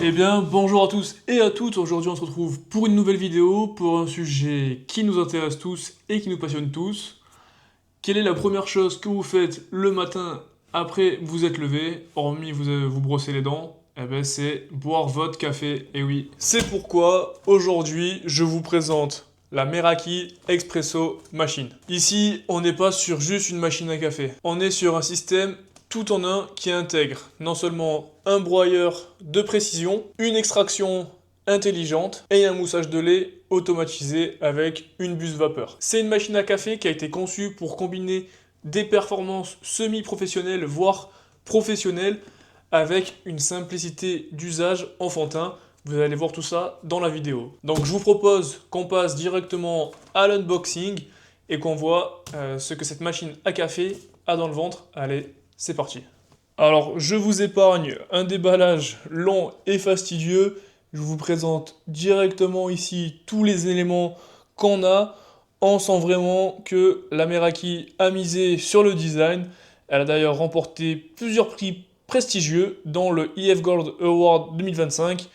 Eh bien, bonjour à tous et à toutes. Aujourd'hui, on se retrouve pour une nouvelle vidéo, pour un sujet qui nous intéresse tous et qui nous passionne tous. Quelle est la première chose que vous faites le matin après vous êtes levé, hormis vous brosser les dents? Eh bien, c'est boire votre café. Et oui, c'est pourquoi aujourd'hui, je vous présente la Meraki Expresso Machine. Ici, on n'est pas sur juste une machine à café. On est sur un système tout en un qui intègre non seulement un broyeur de précision, une extraction intelligente et un moussage de lait automatisé avec une buse vapeur. C'est une machine à café qui a été conçue pour combiner des performances semi-professionnelles, voire professionnelles, avec une simplicité d'usage enfantin. Vous allez voir tout ça dans la vidéo. Donc je vous propose qu'on passe directement à l'unboxing et qu'on voit ce que cette machine à café a dans le ventre. Allez, c'est parti. Alors, je vous épargne un déballage long et fastidieux. Je vous présente directement ici tous les éléments qu'on a. On sent vraiment que la Meraki a misé sur le design. Elle a d'ailleurs remporté plusieurs prix prestigieux, dont le EF Gold Award 2025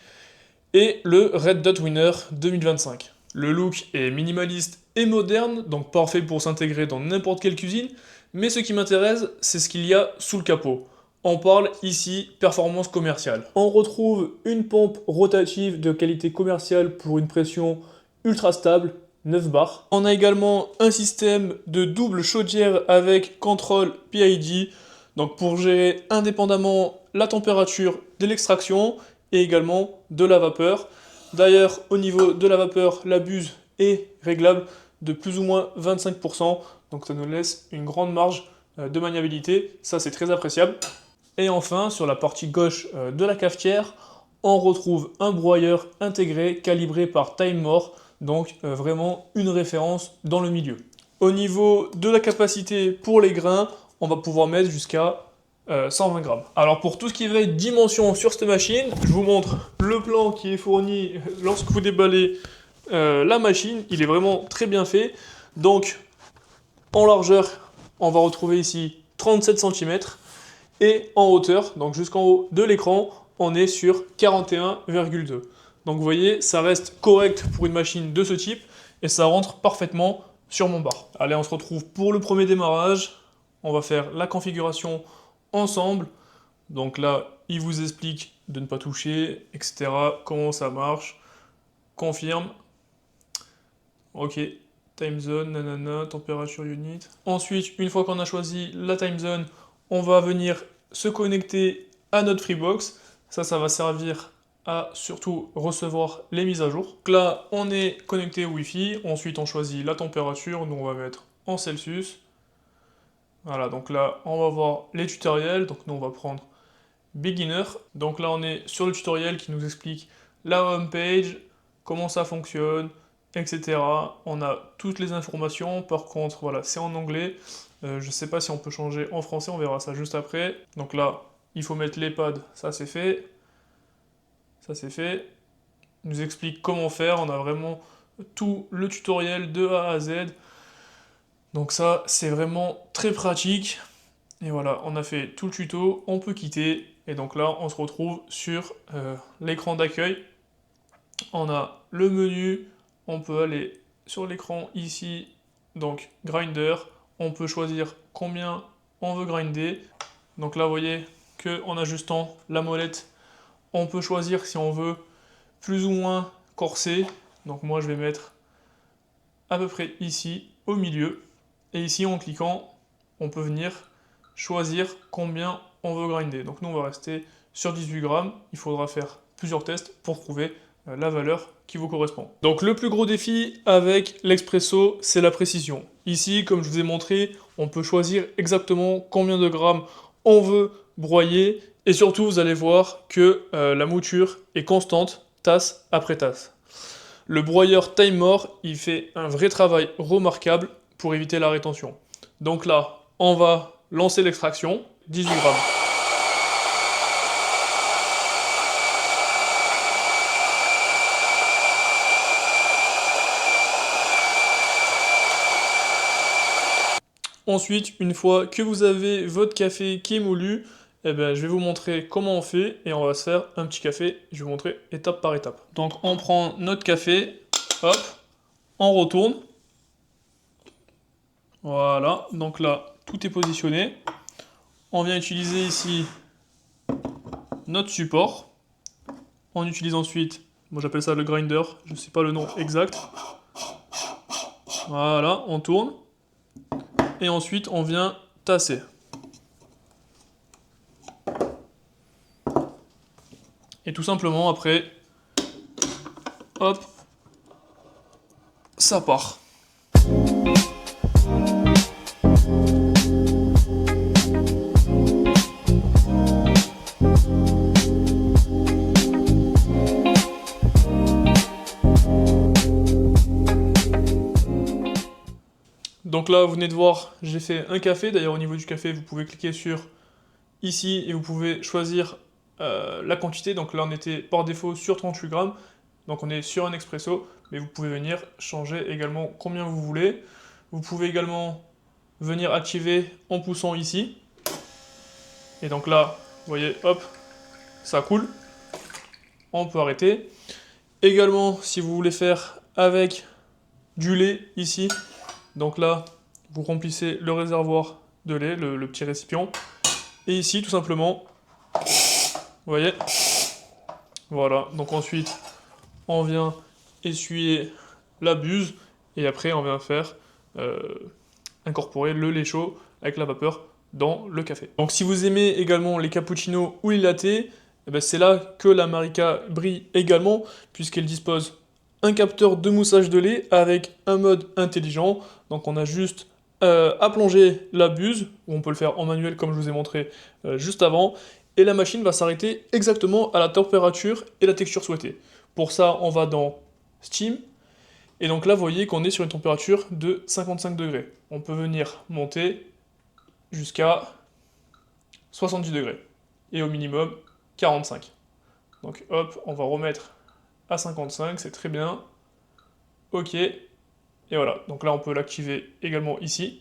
et le Red Dot Winner 2025. Le look est minimaliste et moderne, donc parfait pour s'intégrer dans n'importe quelle cuisine, mais ce qui m'intéresse, c'est ce qu'il y a sous le capot. On parle ici performance commerciale. On retrouve une pompe rotative de qualité commerciale pour une pression ultra stable, 9 bars. On a également un système de double chaudière avec contrôle PID, donc pour gérer indépendamment la température de l'extraction et également de la vapeur. D'ailleurs, au niveau de la vapeur, la buse est réglable de plus ou moins 25%, donc ça nous laisse une grande marge de maniabilité, ça c'est très appréciable. Et enfin, sur la partie gauche de la cafetière, on retrouve un broyeur intégré calibré par Timemore, donc vraiment une référence dans le milieu. Au niveau de la capacité pour les grains, on va pouvoir mettre jusqu'à 120 grammes. Alors pour tout ce qui va être dimension sur cette machine, je vous montre le plan qui est fourni lorsque vous déballez la machine. Il est vraiment très bien fait. Donc en largeur, on va retrouver ici 37 cm. Et en hauteur, donc jusqu'en haut de l'écran, on est sur 41,2. Donc vous voyez, ça reste correct pour une machine de ce type et ça rentre parfaitement sur mon bar. Allez, on se retrouve pour le premier démarrage. On va faire la configuration ensemble. Donc là, il vous explique de ne pas toucher, etc. Comment ça marche. Confirme. Ok. Time zone, nanana, température unit. Ensuite, une fois qu'on a choisi la time zone, on va venir se connecter à notre Freebox. Ça va servir à surtout recevoir les mises à jour. Donc là, on est connecté au Wi-Fi. Ensuite, on choisit la température. Nous, on va mettre en Celsius. Voilà, donc là, on va voir les tutoriels. Donc nous, on va prendre Beginner. Donc là, on est sur le tutoriel qui nous explique la home page, comment ça fonctionne, etc. On a toutes les informations. Par contre, voilà, c'est en anglais. Je ne sais pas si on peut changer en français, on verra ça juste après. Donc là, il faut mettre les pads, ça c'est fait. Ça c'est fait. Il nous explique comment faire, on a vraiment tout le tutoriel de A à Z. Donc ça, c'est vraiment très pratique. Et voilà, on a fait tout le tuto, on peut quitter. Et donc là, on se retrouve sur l'écran d'accueil. On a le menu, on peut aller sur l'écran ici, donc grinder. On peut choisir combien on veut grinder. Donc là, vous voyez qu'en ajustant la molette, on peut choisir si on veut plus ou moins corser. Donc moi, je vais mettre à peu près ici, au milieu. Et ici, en cliquant, on peut venir choisir combien on veut grinder. Donc nous, on va rester sur 18 grammes. Il faudra faire plusieurs tests pour trouver la valeur qui vous correspond. Donc le plus gros défi avec l'expresso, c'est la précision. Ici, comme je vous ai montré, on peut choisir exactement combien de grammes on veut broyer. Et surtout, vous allez voir que la mouture est constante, tasse après tasse. Le broyeur Timemore, il fait un vrai travail remarquable pour éviter la rétention. Donc là, on va lancer l'extraction, 18 grammes. Ensuite, une fois que vous avez votre café qui est moulu, eh ben, je vais vous montrer comment on fait et on va se faire un petit café. Je vais vous montrer étape par étape. Donc on prend notre café, hop, on retourne. Voilà, donc là, tout est positionné. On vient utiliser ici notre support. On utilise ensuite, moi j'appelle ça le grinder, je ne sais pas le nom exact. Voilà, on tourne. Et ensuite, on vient tasser. Et tout simplement, après, hop, ça part. Donc là, vous venez de voir, j'ai fait un café. D'ailleurs, au niveau du café, vous pouvez cliquer sur ici et vous pouvez choisir la quantité. Donc là, on était par défaut sur 38 grammes. Donc on est sur un expresso, mais vous pouvez venir changer également combien vous voulez. Vous pouvez également venir activer en poussant ici. Et donc là, vous voyez, hop, ça coule. On peut arrêter. Également, si vous voulez faire avec du lait ici, donc là, vous remplissez le réservoir de lait, le petit récipient. Et ici, tout simplement, vous voyez, voilà. Donc ensuite, on vient essuyer la buse et après, on vient faire incorporer le lait chaud avec la vapeur dans le café. Donc si vous aimez également les cappuccinos ou les lattés, eh ben, c'est là que la Marica brille également, puisqu'elle dispose un capteur de moussage de lait avec un mode intelligent. Donc on a juste à plonger la buse, ou on peut le faire en manuel comme je vous ai montré juste avant, et la machine va s'arrêter exactement à la température et la texture souhaitée. Pour ça, on va dans Steam, et donc là, vous voyez qu'on est sur une température de 55 degrés. On peut venir monter jusqu'à 70 degrés, et au minimum 45. Donc hop, on va remettre à 55, c'est très bien. Ok, et voilà. Donc là, on peut l'activer également ici.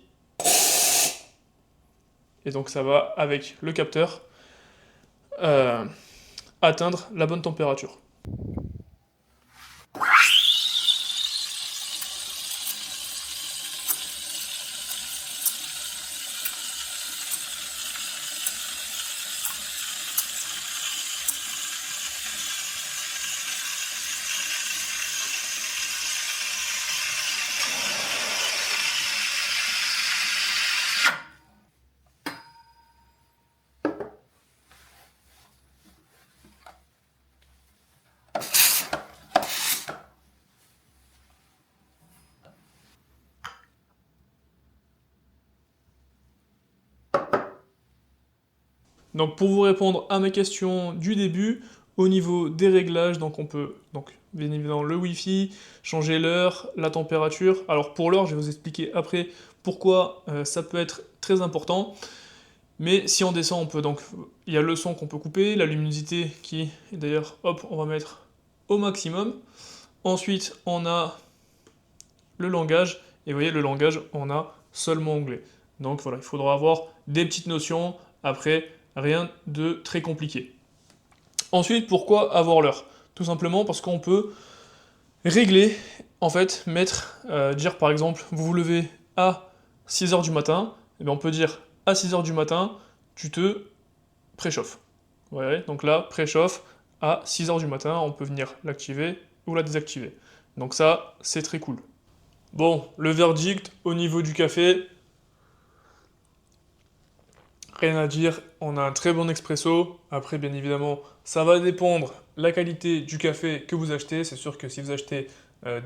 Et donc ça va, avec le capteur, atteindre la bonne température. Donc pour vous répondre à mes questions du début, au niveau des réglages, donc on peut, bien évidemment le Wi-Fi, changer l'heure, la température. Alors pour l'heure, je vais vous expliquer après pourquoi ça peut être très important. Mais si on descend, on peut donc, il y a le son qu'on peut couper, la luminosité qui, d'ailleurs, hop, on va mettre au maximum. Ensuite, on a le langage, et vous voyez, le langage, on a seulement anglais. Donc voilà, il faudra avoir des petites notions, après, rien de très compliqué. Ensuite, pourquoi avoir l'heure? Tout simplement parce qu'on peut régler, en fait, dire par exemple, vous vous levez à 6h du matin, et bien on peut dire à 6h du matin, tu te préchauffes. Vous voyez, donc là, préchauffe à 6h du matin, on peut venir l'activer ou la désactiver. Donc ça, c'est très cool. Bon, le verdict au niveau du café, rien à dire, on a un très bon expresso. Après, bien évidemment, ça va dépendre la qualité du café que vous achetez. C'est sûr que si vous achetez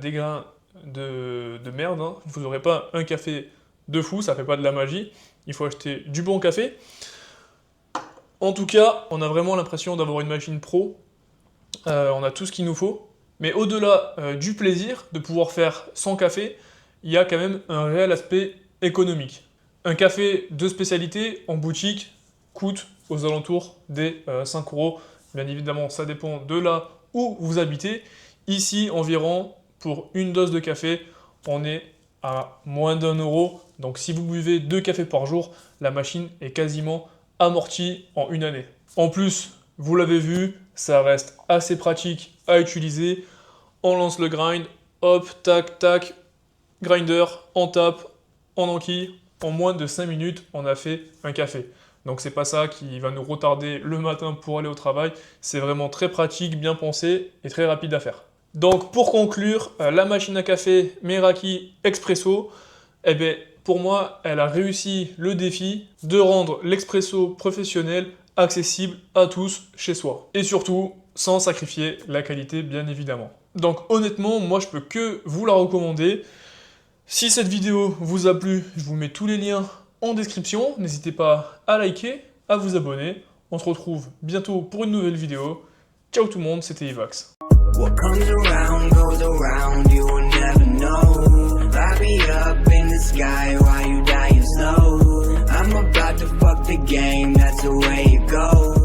des grains de merde, hein, vous n'aurez pas un café de fou, ça fait pas de la magie. Il faut acheter du bon café. En tout cas, on a vraiment l'impression d'avoir une machine pro. On a tout ce qu'il nous faut. Mais au-delà du plaisir de pouvoir faire sans café, il y a quand même un réel aspect économique. Un café de spécialité en boutique coûte aux alentours des 5 euros. Bien évidemment, ça dépend de là où vous habitez. Ici, environ, pour une dose de café, on est à moins d'1 euro. Donc si vous buvez 2 cafés par jour, la machine est quasiment amorti en une année. En plus, vous l'avez vu, ça reste assez pratique à utiliser. On lance le grind, hop, tac, tac, grinder, on tape, on enquille. En moins de 5 minutes, on a fait un café. Donc c'est pas ça qui va nous retarder le matin pour aller au travail. C'est vraiment très pratique, bien pensé et très rapide à faire. Donc pour conclure, la machine à café Meraki Expresso, eh bien, pour moi, elle a réussi le défi de rendre l'expresso professionnel accessible à tous chez soi. Et surtout, sans sacrifier la qualité, bien évidemment. Donc honnêtement, moi je peux que vous la recommander. Si cette vidéo vous a plu, je vous mets tous les liens en description. N'hésitez pas à liker, à vous abonner. On se retrouve bientôt pour une nouvelle vidéo. Ciao tout le monde, c'était Evax. What comes around goes around, you will never know. Light me up in the sky while you dying slow. I'm about to fuck the game, that's the way it goes.